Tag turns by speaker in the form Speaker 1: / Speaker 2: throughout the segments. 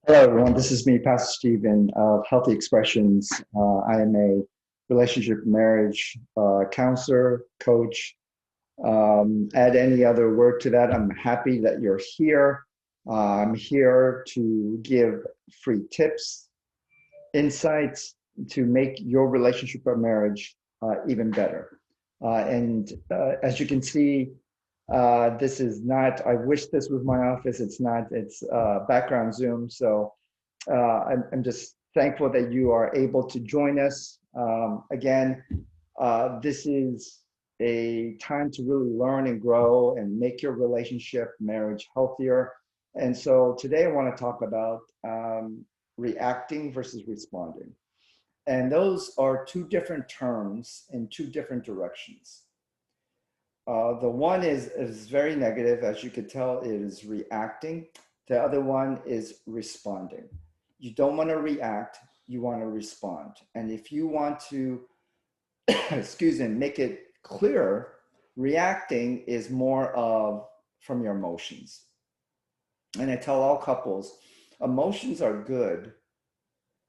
Speaker 1: Hello, everyone. This is me, Pastor Stephen of Healthy Expressions. I am a relationship marriage counselor, coach. Add any other word to that. I'm happy that you're here. I'm here to give free tips, insights to make your relationship or marriage even better. And as you can see, this is not, I wish this was my office. It's not, it's background Zoom. So I'm just thankful that you are able to join us. Again, this is a time to really learn and grow and make your relationship, marriage healthier. And so today I want to talk about reacting versus responding. And those are two different terms in two different directions. The one is very negative, as you could tell, it is reacting. The other one is responding. You don't want to react, you want to respond. And if you want to, excuse me, make it clearer, reacting is more of from your emotions. And I tell all couples, emotions are good,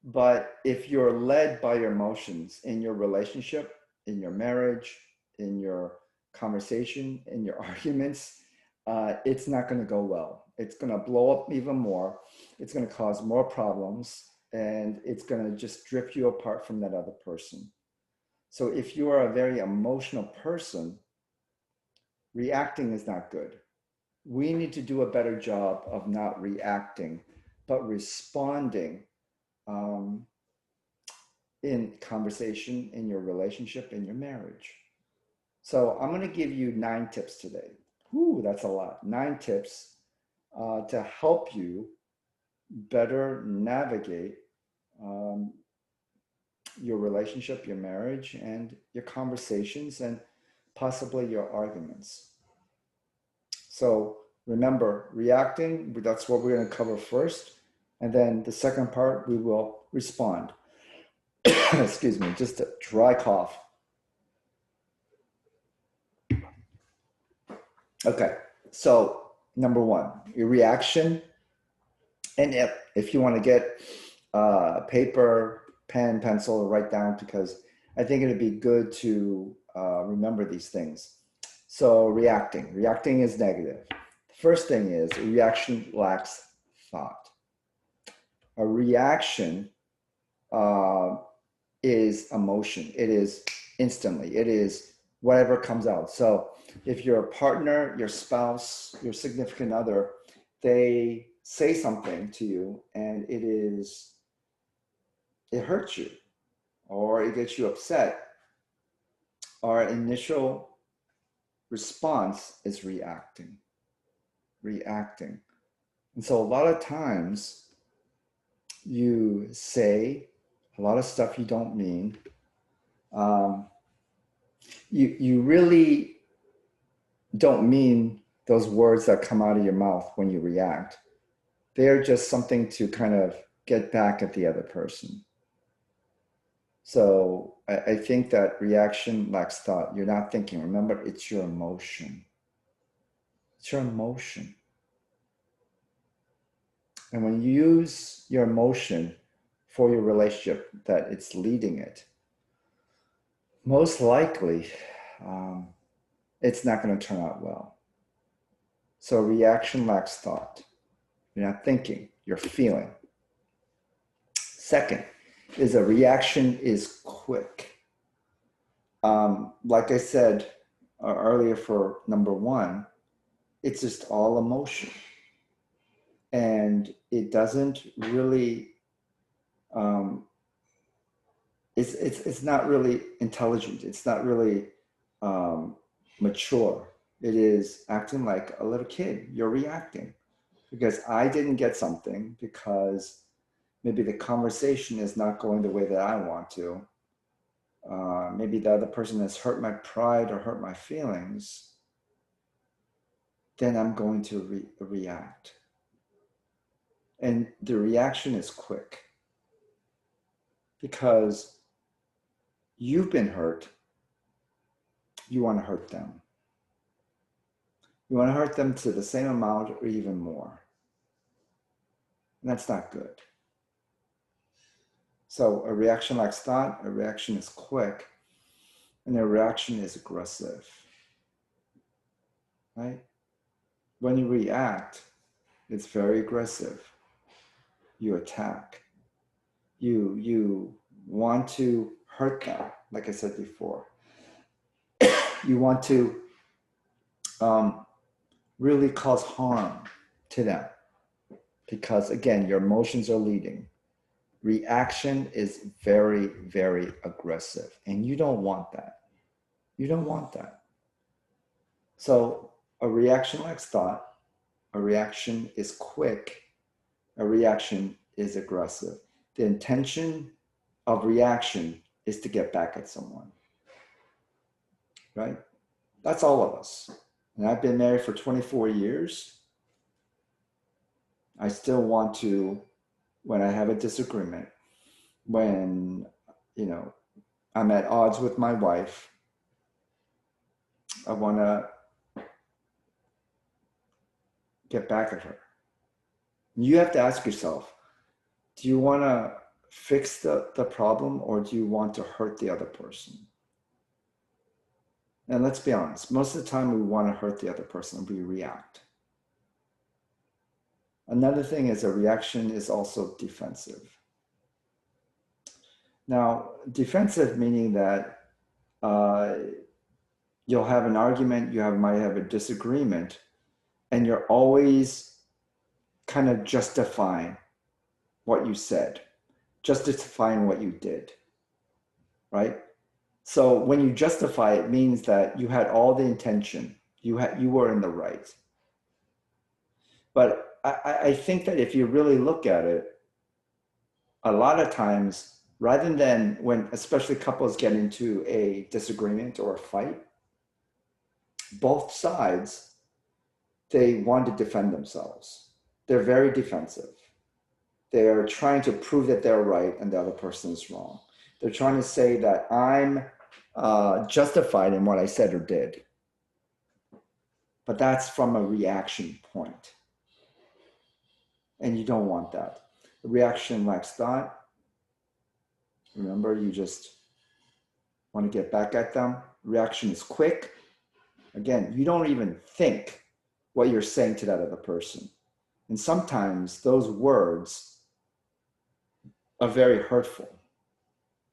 Speaker 1: but if you're led by your emotions in your relationship, in your marriage, in your conversation, in your arguments, it's not going to go well. It's going to blow up even more. It's going to cause more problems, and it's going to just drift you apart from that other person. So if you are a very emotional person, reacting is not good. We need to do a better job of not reacting, but responding um, in conversation, in your relationship, in your marriage. So I'm going to give you 9 tips today. Whew, that's a lot. 9 tips to help you better navigate um, your relationship, your marriage, and your conversations, and possibly your arguments. So remember, reacting, that's what we're going to cover first. And then the second part, we will respond. Excuse me, just a dry cough. Okay, so number one, your reaction. And if you want to get paper, pen, pencil, write down, because I think it'd be good to remember these things. So reacting is negative. The first thing is a reaction lacks thought. A reaction uh, is emotion. It is instantly. It is whatever comes out. So if your partner, your spouse, your significant other, they say something to you and it hurts you or it gets you upset, our initial response is reacting. And so a lot of times you say a lot of stuff you don't mean. Um, you really don't mean those words that come out of your mouth when you react. They're just something to kind of get back at the other person. So I think that reaction lacks thought. You're not thinking. Remember, it's your emotion. It's your emotion. And when you use your emotion for your relationship, that it's leading it, most likely um, it's not going to turn out well. So reaction lacks thought. You're not thinking, you're feeling. Second is a reaction is quick. Like I said earlier for number one, it's just all emotion. And it doesn't really, um, it's not really intelligent. It's not really um, mature. It is acting like a little kid. You're reacting because I didn't get something because maybe the conversation is not going the way that I want to. Maybe the other person has hurt my pride or hurt my feelings, then I'm going to react. And the reaction is quick because you've been hurt. You want to hurt them. You want to hurt them to the same amount or even more. And that's not good. So a reaction lacks thought, a reaction is quick, and a reaction is aggressive, right? When you react, it's very aggressive. You attack. You want to hurt them, like I said before. You want to really cause harm to them because, again, your emotions are leading. Reaction is very, very aggressive, and you don't want that. You don't want that. So a reaction lacks thought. A reaction is quick. A reaction is aggressive. The intention of reaction is to get back at someone, right? That's all of us. And I've been married for 24 years. I still want to, when I have a disagreement, when, I'm at odds with my wife, I want to get back at her. You have to ask yourself, do you want to fix the problem or do you want to hurt the other person? And let's be honest, most of the time we want to hurt the other person and we react. Another thing is a reaction is also defensive. Now, defensive meaning that you'll have an argument, might have a disagreement, and you're always kind of justifying what you said, justifying what you did, right? So when you justify, it means that you had all the intention, you were in the right. But I think that if you really look at it, a lot of times, rather than when especially couples get into a disagreement or a fight, both sides, they want to defend themselves. They're very defensive. They're trying to prove that they're right and the other person is wrong. They're trying to say that I'm justified in what I said or did. But that's from a reaction point. And you don't want that. The reaction lacks thought. Remember, you just want to get back at them. Reaction is quick. Again, you don't even think what you're saying to that other person. And sometimes those words are very hurtful.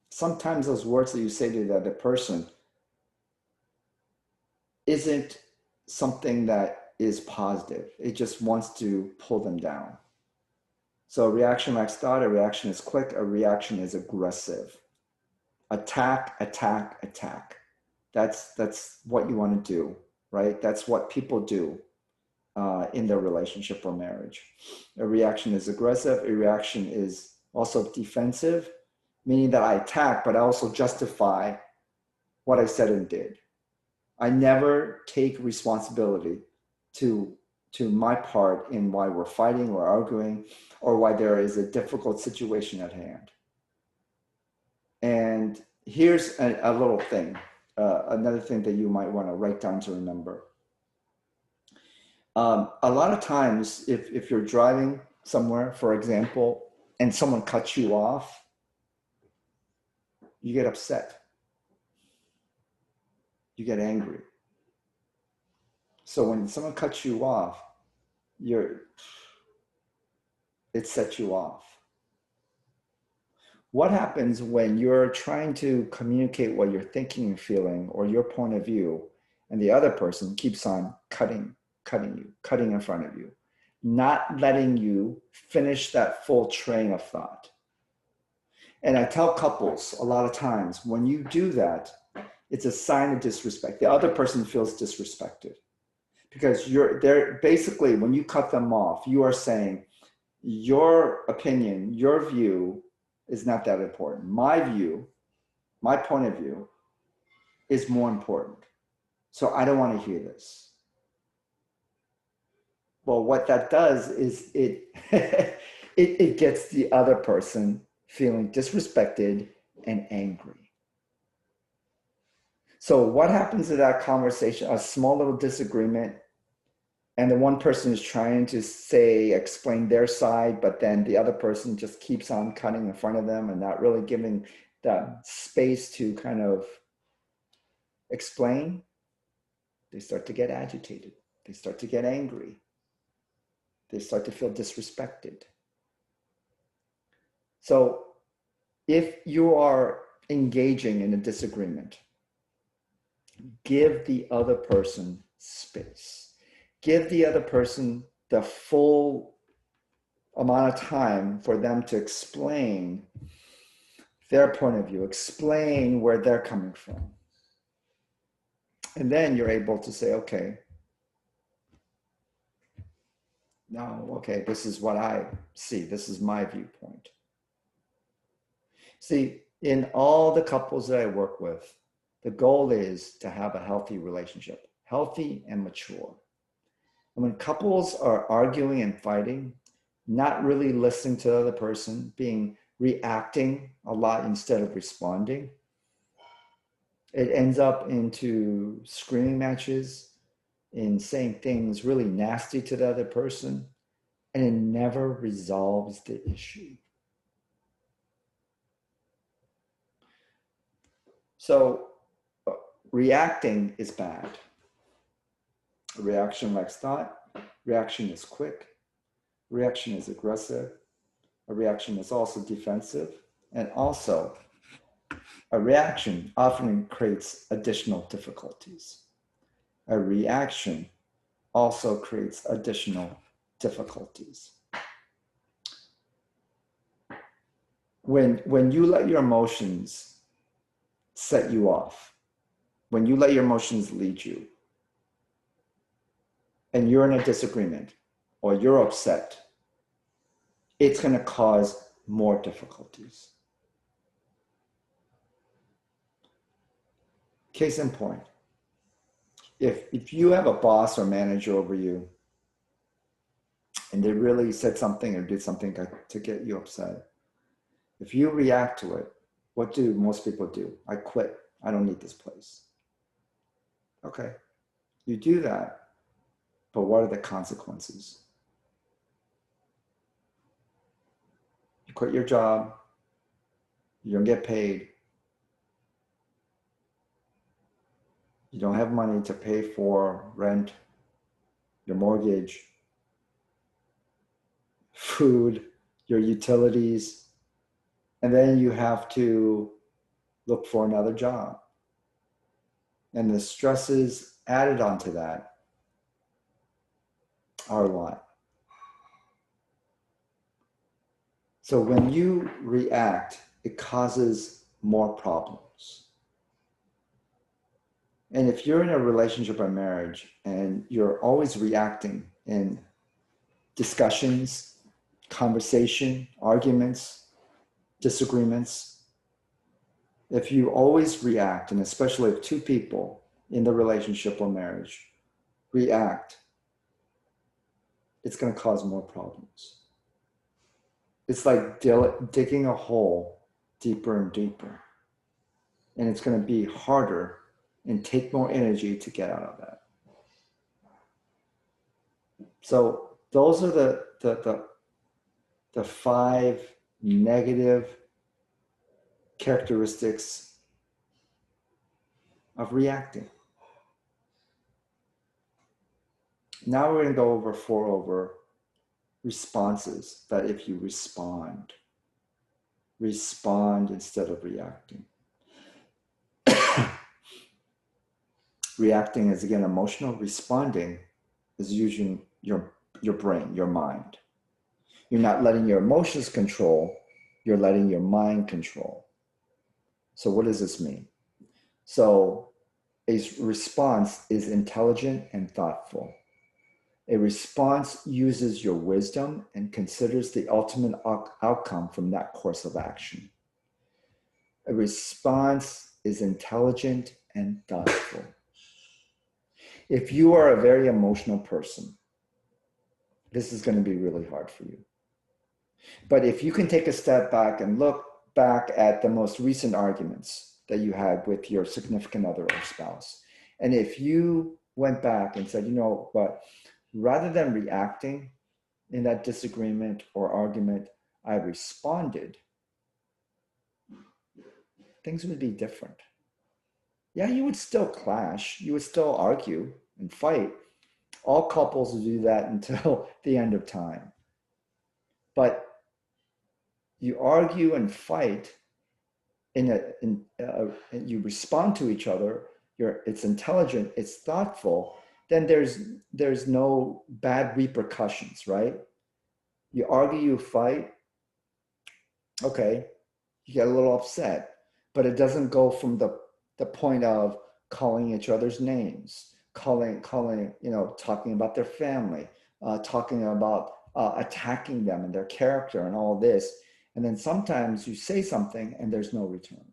Speaker 1: Sometimes those words that you say to the other person isn't something that is positive. It just wants to pull them down. So a reaction lacks thought, a reaction is quick, a reaction is aggressive. Attack, attack, attack. That's what you want to do, right? That's what people do in their relationship or marriage. A reaction is aggressive, a reaction is also defensive, meaning that I attack, but I also justify what I said and did. I never take responsibility to my part in why we're fighting or arguing or why there is a difficult situation at hand. And here's a little thing, another thing that you might want to write down to remember. A lot of times, if you're driving somewhere, for example, and someone cuts you off, you get upset. You get angry. So when someone cuts you off, it sets you off. What happens when you're trying to communicate what you're thinking and feeling or your point of view, and the other person keeps on cutting in front of you, not letting you finish that full train of thought? And I tell couples a lot of times, when you do that, it's a sign of disrespect. The other person feels disrespected because they're basically, when you cut them off, you are saying your opinion, your view is not that important. My view, my point of view is more important. So I don't want to hear this. Well, what that does is it gets the other person feeling disrespected and angry. So what happens in that conversation, a small little disagreement, and the one person is trying to explain their side, but then the other person just keeps on cutting in front of them and not really giving that space to kind of explain, they start to get agitated. They start to get angry. They start to feel disrespected. So if you are engaging in a disagreement, give the other person space. Give the other person the full amount of time for them to explain their point of view, explain where they're coming from. And then you're able to say, okay, no, okay, this is what I see. This is my viewpoint. See, in all the couples that I work with, the goal is to have a healthy relationship, healthy and mature. And when couples are arguing and fighting, not really listening to the other person, reacting a lot instead of responding, it ends up into screaming matches, in saying things really nasty to the other person, and it never resolves the issue. So reacting is bad. A reaction lacks thought. Reaction is quick. Reaction is aggressive. A reaction is also defensive. And also, a reaction often creates additional difficulties. A reaction also creates additional difficulties. When you let your emotions set you off, when you let your emotions lead you, and you're in a disagreement or you're upset, it's going to cause more difficulties. Case in point, if you have a boss or manager over you and they really said something or did something to get you upset, if you react to it, what do most people do? I quit. I don't need this place. Okay, you do that, but what are the consequences? You quit your job, you don't get paid, you don't have money to pay for rent, your mortgage, food, your utilities, and then you have to look for another job. And the stresses added onto that are a lot. So when you react, it causes more problems. And if you're in a relationship or marriage and you're always reacting in discussions, conversation, arguments, disagreements, if you always react, and especially if two people in the relationship or marriage react, it's going to cause more problems. It's like digging a hole deeper and deeper. And it's going to be harder and take more energy to get out of that. So those are the 5 negative characteristics of reacting. Now we're going to go over 4 responses that if you respond instead of reacting. Reacting is again emotional. Responding is using your brain, your mind. You're not letting your emotions control, you're letting your mind control. So what does this mean? So a response is intelligent and thoughtful. A response uses your wisdom and considers the ultimate outcome from that course of action. A response is intelligent and thoughtful. If you are a very emotional person, this is going to be really hard for you. But if you can take a step back and look back at the most recent arguments that you had with your significant other or spouse, and if you went back and said, you know what, rather than reacting in that disagreement or argument, I responded, things would be different. Yeah, you would still clash, you would still argue and fight. All couples do that until the end of time. But you argue and fight and you respond to each other, it's intelligent, it's thoughtful, then there's no bad repercussions, right? You argue, you fight, okay, you get a little upset, but it doesn't go from the point of calling each other's names, calling, talking about their family, talking about attacking them and their character and all this. And then sometimes you say something and there's no return.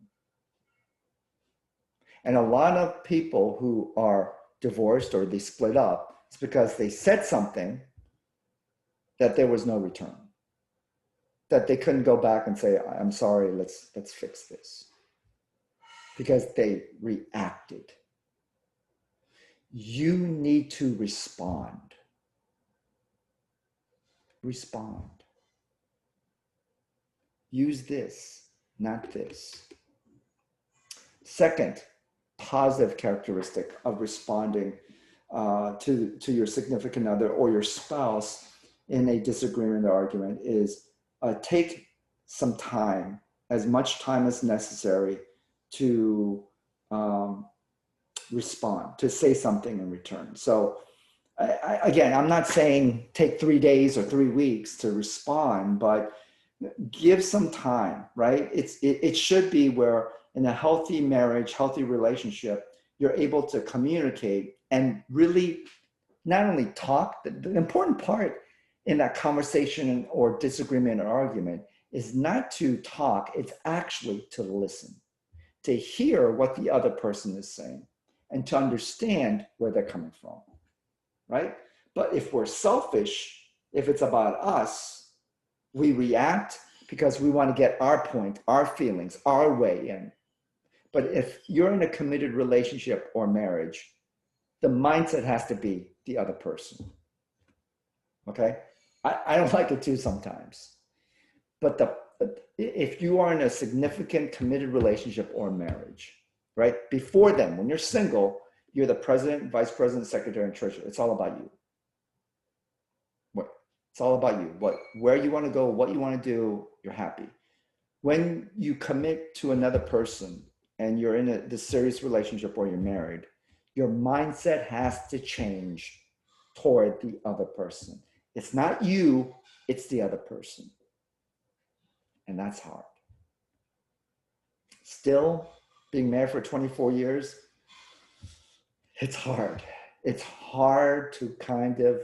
Speaker 1: And a lot of people who are divorced or they split up, it's because they said something that there was no return, that they couldn't go back and say, I'm sorry, let's fix this, because they reacted. You need to respond. Respond. Use this, not this. Second positive characteristic of responding to your significant other or your spouse in a disagreement or argument is take some time, as much time as necessary, to respond, to say something in return. So again, I'm not saying take 3 days or 3 weeks to respond, but give some time, right? It should be where in a healthy marriage, healthy relationship, you're able to communicate and really not only talk. The important part in that conversation or disagreement or argument is not to talk, it's actually to listen, to hear what the other person is saying and to understand where they're coming from, right? But if we're selfish, if it's about us, we react because we want to get our point, our feelings, our way in. But if you're in a committed relationship or marriage, the mindset has to be the other person. Okay? I don't like it too sometimes. But if you are in a significant committed relationship or marriage, right? Before then, when you're single, you're the president, vice president, secretary, and treasurer. It's all about you. It's all about you. Where you want to go, what you want to do, you're happy. When you commit to another person and you're in this serious relationship or you're married, your mindset has to change toward the other person. It's not you, it's the other person. And that's hard. Still, being married for 24 years, it's hard. It's hard to kind of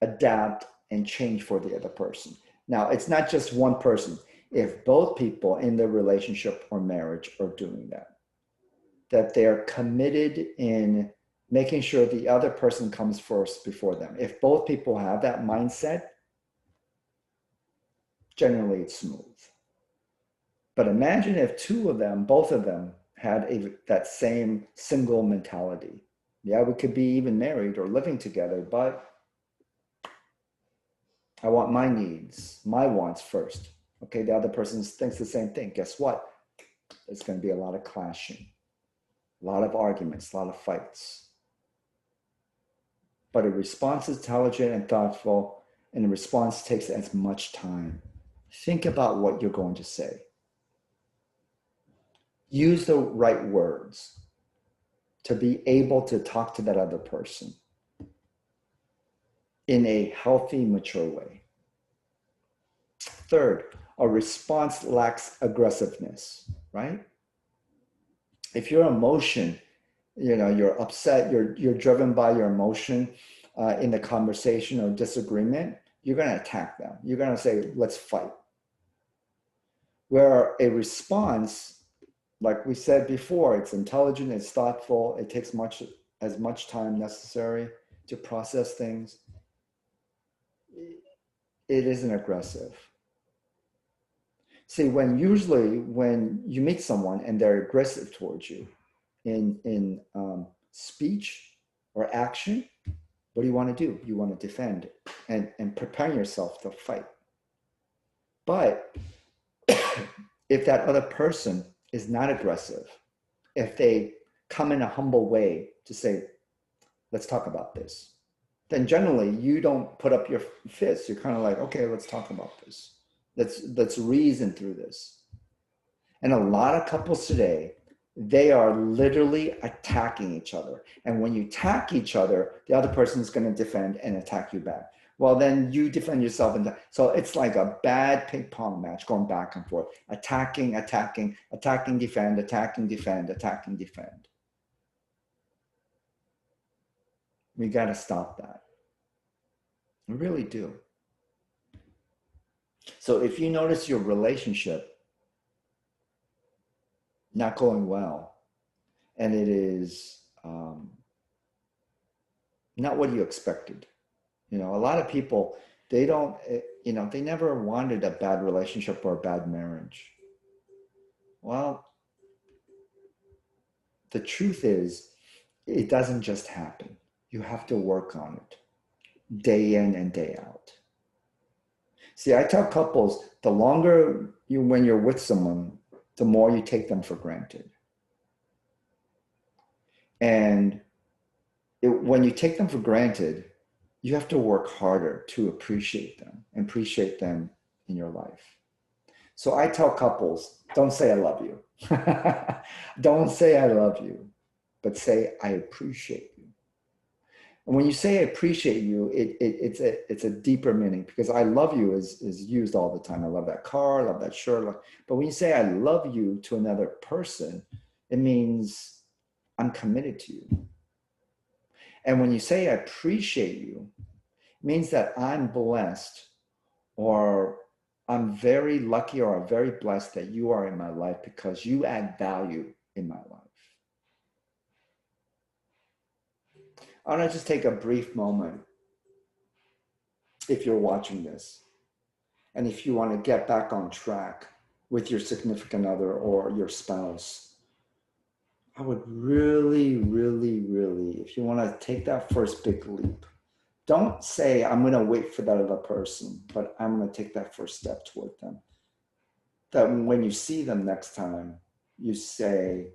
Speaker 1: adapt and change for the other person. Now, it's not just one person. If both people in the relationship or marriage are doing that they're committed in making sure the other person comes first before them. If both people have that mindset, generally it's smooth. But imagine if both of them had that same single mentality. Yeah, we could be even married or living together, but I want my needs, my wants first. Okay, the other person thinks the same thing. Guess what? There's going to be a lot of clashing, a lot of arguments, a lot of fights. But a response is intelligent and thoughtful, and a response takes as much time. Think about what you're going to say. Use the right words to be able to talk to that other person in a healthy, mature way. Third, a response lacks aggressiveness, right? If your emotion, you're upset, you're driven by your emotion in the conversation or disagreement, you're going to attack them. You're going to say, let's fight. Where a response, like we said before, it's intelligent, it's thoughtful, it takes as much time necessary to process things. It isn't aggressive. See, when you meet someone and they're aggressive towards you in speech or action, What do you want to do? You want to defend and prepare yourself to fight. But if that other person is not aggressive, if they come in a humble way to say, let's talk about this, then generally you don't put up your fists. You're kind of like, okay, let's talk about this. Let's reason through this. And a lot of couples today, they are literally attacking each other. And when you attack each other, the other person is going to defend and attack you back. Well, then you defend yourself. So it's like a bad ping pong match going back and forth. Attacking, attacking, attacking, defend, attacking, defend, attacking, defend. We got to stop that. We really do. So if you notice your relationship not going well, and it is not what you expected. You know, a lot of people, they don't, you know, they never wanted a bad relationship or a bad marriage. Well, the truth is, it doesn't just happen. You have to work on it day in and day out. See, I tell couples, the longer when you're with someone, the more you take them for granted. And when you take them for granted, you have to work harder to appreciate them and appreciate them in your life. So I tell couples, don't say I love you. Don't say I love you, but say I appreciate you. And when you say I appreciate you, it's a deeper meaning, because I love you is used all the time. I love that car, I love that shirt. But when you say I love you to another person, it means I'm committed to you. And when you say I appreciate you, it means that I'm blessed, or I'm very lucky, or I'm very blessed that you are in my life because you add value in my life. I want to just take a brief moment, if you're watching this, and if you want to get back on track with your significant other or your spouse, I would really, really, really, if you want to take that first big leap, don't say, I'm going to wait for that other person, but I'm going to take that first step toward them. That when you see them next time, you say,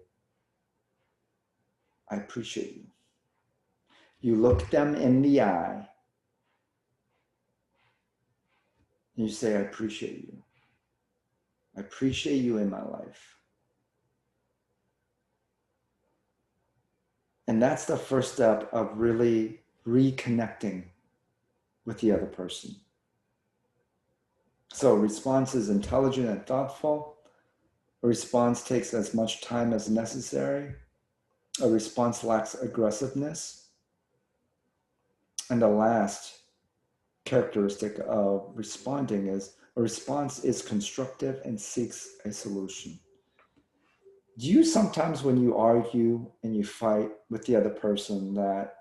Speaker 1: I appreciate you. You look them in the eye, and you say, I appreciate you. I appreciate you in my life. And that's the first step of really reconnecting with the other person. So a response is intelligent and thoughtful. A response takes as much time as necessary. A response lacks aggressiveness. And the last characteristic of responding is a response is constructive and seeks a solution. Do you sometimes, when you argue and you fight with the other person, that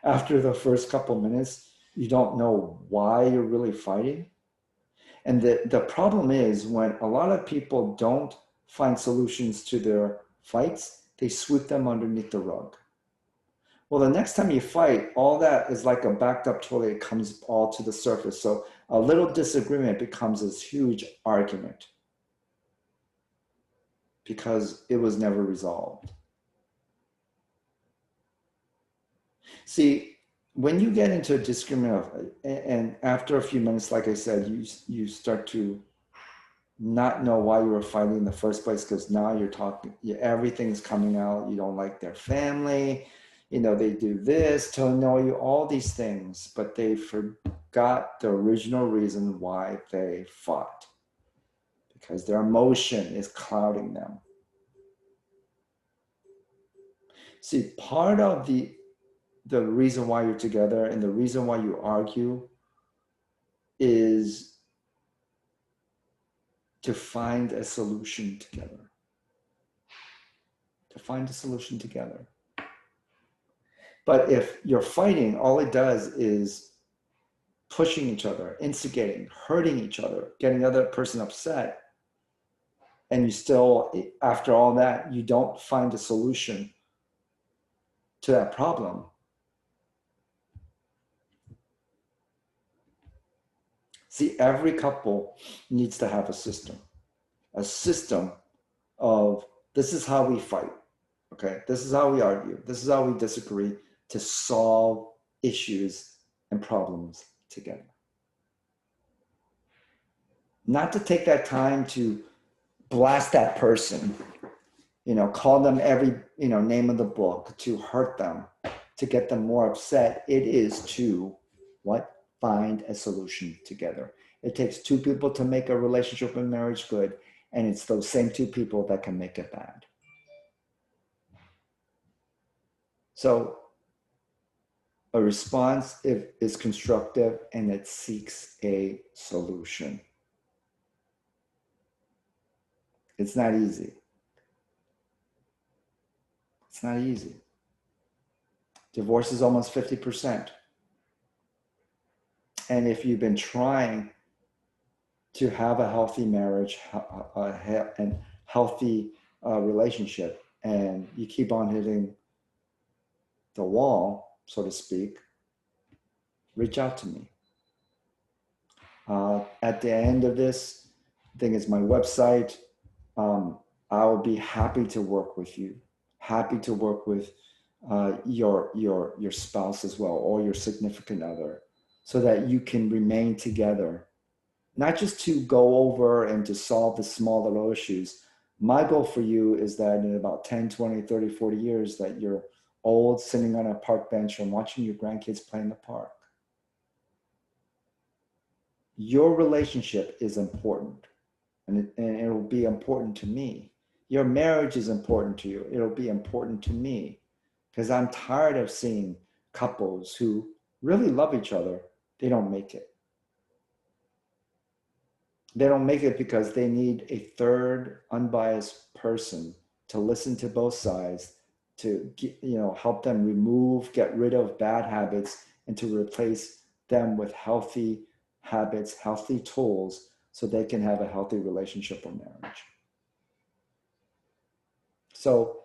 Speaker 1: after the first couple minutes, you don't know why you're really fighting? And the problem is, when a lot of people don't find solutions to their fights, they sweep them underneath the rug. Well, the next time you fight, all that is like a backed up toilet. It comes all to the surface. So a little disagreement becomes this huge argument because it was never resolved. See, when you get into a disagreement, and after a few minutes, like I said, you start to not know why you were fighting in the first place, because now you're talking, everything's coming out. You don't like their family, you know, they do this to annoy you, all these things, but they forgot the original reason why they fought, because their emotion is clouding them. See, part of the reason why you're together and the reason why you argue is to find a solution together. To find a solution together. But if you're fighting, all it does is pushing each other, instigating, hurting each other, getting the other person upset, and you still, after all that, you don't find a solution to that problem, See, every couple needs to have a system of this is how we fight. Okay, this is how we argue. This is how we disagree to solve issues and problems together. Not to take that time to blast that person, call them every, name of the book, to hurt them, to get them more upset. It is to what? Find a solution together. It takes two people to make a relationship and marriage good, and it's those same two people that can make it bad. So a response is constructive and it seeks a solution. It's not easy. It's not easy. Divorce is almost 50%. And if you've been trying to have a healthy marriage and healthy relationship, and you keep on hitting the wall, so to speak, reach out to me. At the end of this, I think it's my website. I will be happy to work with you, happy to work with your spouse as well, or your significant other, so that you can remain together, not just to go over and to solve the small little issues. My goal for you is that in about 10, 20, 30, 40 years, that you're old, sitting on a park bench and watching your grandkids play in the park. Your relationship is important, and it will be important to me. Your marriage is important to you. It'll be important to me, because I'm tired of seeing couples who really love each other. They don't make it. They don't make it because they need a third unbiased person to listen to both sides, to help them get rid of bad habits, and to replace them with healthy habits, healthy tools, so they can have a healthy relationship or marriage. So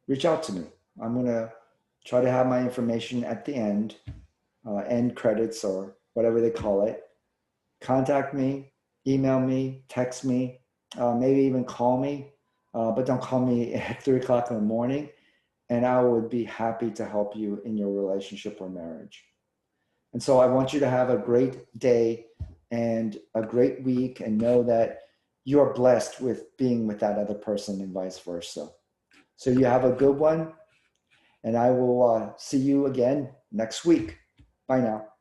Speaker 1: reach out to me. I'm going to try to have my information at the end credits, or whatever they call it. Contact me, email me, text me, maybe even call me, but don't call me at 3:00 in the morning, and I would be happy to help you in your relationship or marriage. And so I want you to have a great day and a great week, and know that you're blessed with being with that other person and vice versa. So you have a good one, and I will see you again next week. Bye now.